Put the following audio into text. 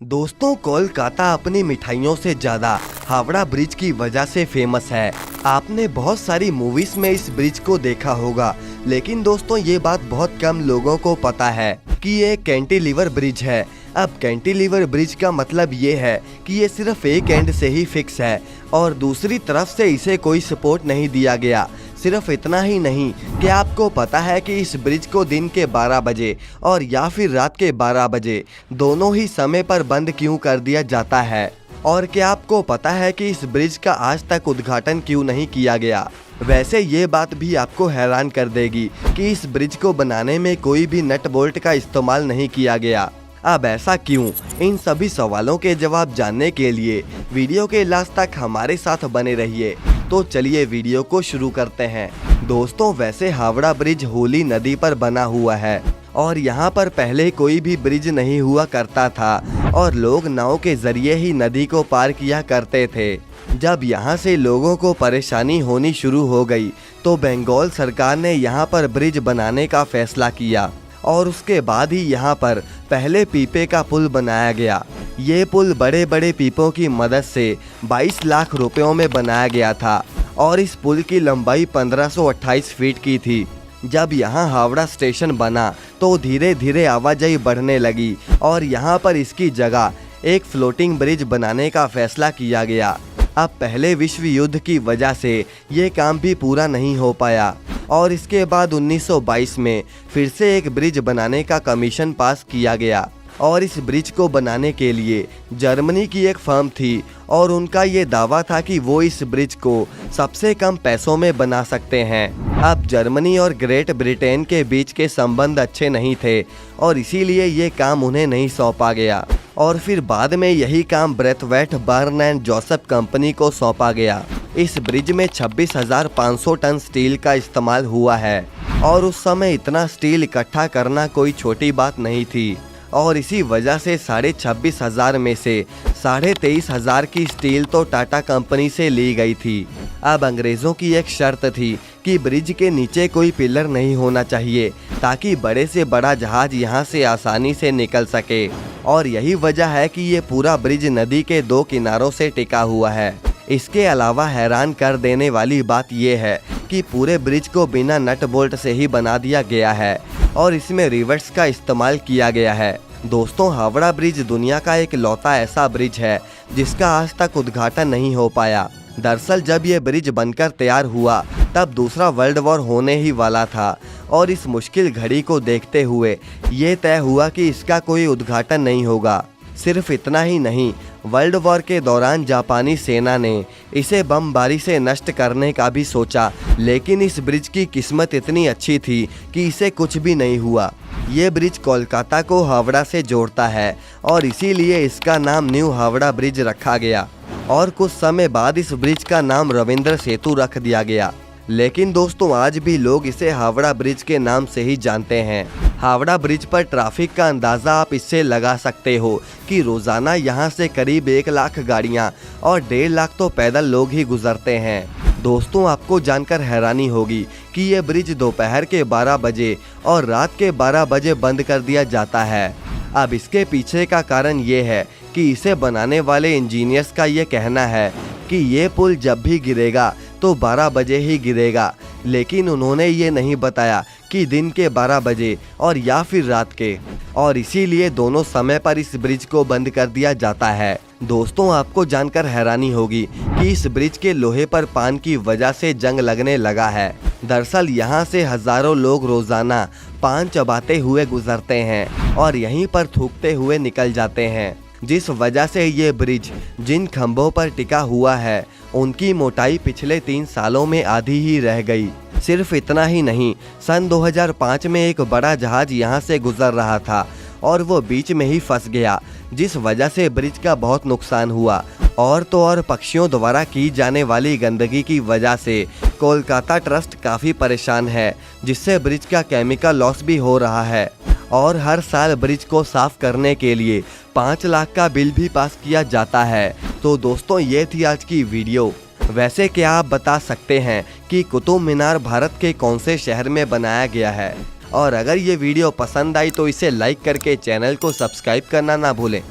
दोस्तों, कोलकाता अपनी मिठाइयों से ज्यादा हावड़ा ब्रिज की वजह से फेमस है। आपने बहुत सारी मूवीज में इस ब्रिज को देखा होगा, लेकिन दोस्तों ये बात बहुत कम लोगों को पता है कि ये कैंटिलीवर ब्रिज है। अब कैंटिलीवर ब्रिज का मतलब ये है कि ये सिर्फ एक एंड से ही फिक्स है और दूसरी तरफ से इसे कोई सपोर्ट नहीं दिया गया। सिर्फ इतना ही नहीं कि आपको पता है कि इस ब्रिज को दिन के 12 बजे और या फिर रात के 12 बजे दोनों ही समय पर बंद क्यों कर दिया जाता है, और क्या आपको पता है कि इस ब्रिज का आज तक उद्घाटन क्यों नहीं किया गया। वैसे ये बात भी आपको हैरान कर देगी कि इस ब्रिज को बनाने में कोई भी नट बोल्ट का इस्तेमाल नहीं किया गया। अब ऐसा क्यों? इन सभी सवालों के जवाब जानने के लिए वीडियो के लास्ट तक हमारे साथ बने रहिए। तो चलिए वीडियो को शुरू करते हैं। दोस्तों, वैसे हावड़ा ब्रिज होली नदी पर बना हुआ है और यहाँ पर पहले कोई भी ब्रिज नहीं हुआ करता था और लोग नाव के जरिए ही नदी को पार किया करते थे। जब यहाँ से लोगों को परेशानी होनी शुरू हो गई तो बंगाल सरकार ने यहाँ पर ब्रिज बनाने का फैसला किया और उसके बाद ही यहाँ पर पहले पीपे का पुल बनाया गया। ये पुल बड़े बड़े पीपों की मदद से 22 लाख रुपयों में बनाया गया था और इस पुल की लंबाई 1528 फीट की थी। जब यहाँ हावड़ा स्टेशन बना तो धीरे धीरे आवाजाही बढ़ने लगी और यहाँ पर इसकी जगह एक फ्लोटिंग ब्रिज बनाने का फैसला किया गया। अब पहले विश्व युद्ध की वजह से ये काम भी पूरा नहीं हो पाया और इसके बाद 1922 में फिर से एक ब्रिज बनाने का कमीशन पास किया गया और इस ब्रिज को बनाने के लिए जर्मनी की एक फर्म थी और उनका ये दावा था कि वो इस ब्रिज को सबसे कम पैसों में बना सकते हैं। अब जर्मनी और ग्रेट ब्रिटेन के बीच के संबंध अच्छे नहीं थे और इसीलिए ये काम उन्हें नहीं सौंपा गया और फिर बाद में यही काम Braithwaite Burn and Joseph company को सौंपा गया। इस ब्रिज में 26,500 टन स्टील का इस्तेमाल हुआ है और उस समय इतना स्टील इकट्ठा करना कोई छोटी बात नहीं थी और इसी वजह से 26,500 में से 23,500 की स्टील तो टाटा कंपनी से ली गई थी। अब अंग्रेज़ों की एक शर्त थी कि ब्रिज के नीचे कोई पिलर नहीं होना चाहिए ताकि बड़े से बड़ा जहाज यहां से आसानी से निकल सके और यही वजह है कि ये पूरा ब्रिज नदी के दो किनारों से टिका हुआ है। इसके अलावा हैरान कर देने वाली बात यह है कि पूरे ब्रिज को बिना नट बोल्ट से ही बना दिया गया है और इसमें रिवर्स का इस्तेमाल किया गया है। दोस्तों, हावड़ा ब्रिज दुनिया का एक लौता ऐसा ब्रिज है जिसका आज तक उद्घाटन नहीं हो पाया। दरअसल जब ये ब्रिज बनकर तैयार हुआ तब दूसरा वर्ल्ड वॉर होने ही वाला था और इस मुश्किल घड़ी को देखते हुए ये तय हुआ कि इसका कोई उद्घाटन नहीं होगा। सिर्फ इतना ही नहीं, वर्ल्ड वॉर के दौरान जापानी सेना ने इसे बमबारी से नष्ट करने का भी सोचा, लेकिन इस ब्रिज की किस्मत इतनी अच्छी थी कि इसे कुछ भी नहीं हुआ। ये ब्रिज कोलकाता को हावड़ा से जोड़ता है और इसीलिए इसका नाम न्यू हावड़ा ब्रिज रखा गया और कुछ समय बाद इस ब्रिज का नाम रविंद्र सेतु रख दिया गया। लेकिन दोस्तों, आज भी लोग इसे हावड़ा ब्रिज के नाम से ही जानते हैं। हावड़ा ब्रिज पर ट्रैफिक का अंदाज़ा आप इससे लगा सकते हो कि रोज़ाना यहाँ से करीब 1 लाख गाड़ियाँ और 1.5 लाख तो पैदल लोग ही गुजरते हैं। दोस्तों, आपको जानकर हैरानी होगी कि ये ब्रिज दोपहर के 12 बजे और रात के 12 बजे बंद कर दिया जाता है। अब इसके पीछे का कारण ये है कि इसे बनाने वाले इंजीनियर्स का ये कहना है कि ये पुल जब भी गिरेगा तो 12 बजे ही गिरेगा, लेकिन उन्होंने ये नहीं बताया कि दिन के 12 बजे और या फिर रात के, और इसीलिए दोनों समय पर इस ब्रिज को बंद कर दिया जाता है। दोस्तों, आपको जानकर हैरानी होगी कि इस ब्रिज के लोहे पर पान की वजह से जंग लगने लगा है। दरअसल यहाँ से हजारों लोग रोजाना पान चबाते हुए गुजरते हैं और यहीं पर थूकते हुए निकल जाते हैं, जिस वजह से ये ब्रिज जिन खंभों पर टिका हुआ है उनकी मोटाई पिछले 3 सालों में आधी ही रह गई। सिर्फ इतना ही नहीं, सन 2005 में एक बड़ा जहाज यहाँ से गुजर रहा था और वो बीच में ही फंस गया, जिस वजह से ब्रिज का बहुत नुकसान हुआ। और तो और पक्षियों द्वारा की जाने वाली गंदगी की वजह से कोलकाता ट्रस्ट काफ़ी परेशान है, जिससे ब्रिज का केमिकल लॉस भी हो रहा है और हर साल ब्रिज को साफ करने के लिए 5 लाख का बिल भी पास किया जाता है। तो दोस्तों, ये थी आज की वीडियो। वैसे क्या आप बता सकते हैं कि कुतुब मीनार भारत के कौन से शहर में बनाया गया है? और अगर ये वीडियो पसंद आई तो इसे लाइक करके चैनल को सब्सक्राइब करना ना भूलें।